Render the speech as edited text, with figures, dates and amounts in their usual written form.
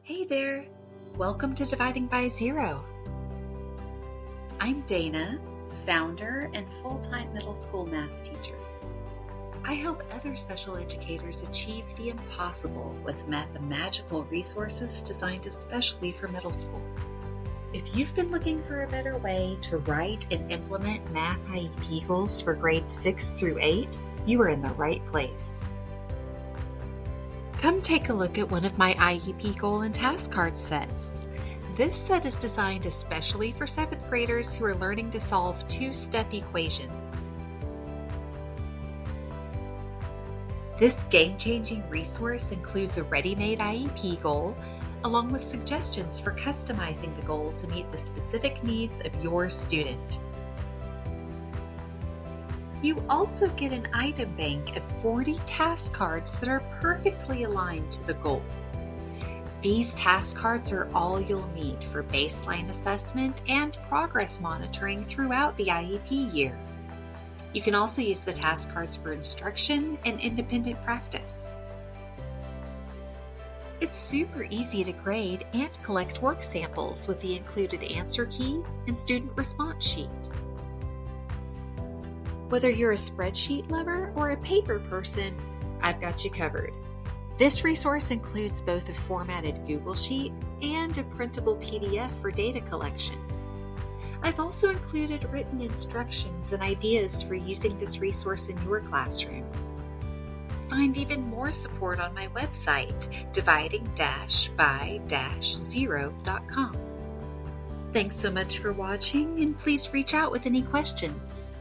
Hey there! Welcome to Dividing by Zero. I'm Dana, founder and full-time middle school math teacher. I help other special educators achieve the impossible with mathemagical resources designed especially for middle school. If you've been looking for a better way to write and implement math IEP goals for grades 6 through 8, you are in the right place. Come take a look at one of my IEP goal and task card sets. This set is designed especially for 7th graders who are learning to solve two-step equations. This game-changing resource includes a ready-made IEP goal, along with suggestions for customizing the goal to meet the specific needs of your student. You also get an item bank of 40 task cards that are perfectly aligned to the goal. These task cards are all you'll need for baseline assessment and progress monitoring throughout the IEP year. You can also use the task cards for instruction and independent practice. It's super easy to grade and collect work samples with the included answer key and student response sheet. Whether you're a spreadsheet lover or a paper person, I've got you covered. This resource includes both a formatted Google Sheet and a printable PDF for data collection. I've also included written instructions and ideas for using this resource in your classroom. Find even more support on my website, dividing-by-zero.com. Thanks so much for watching, and please reach out with any questions.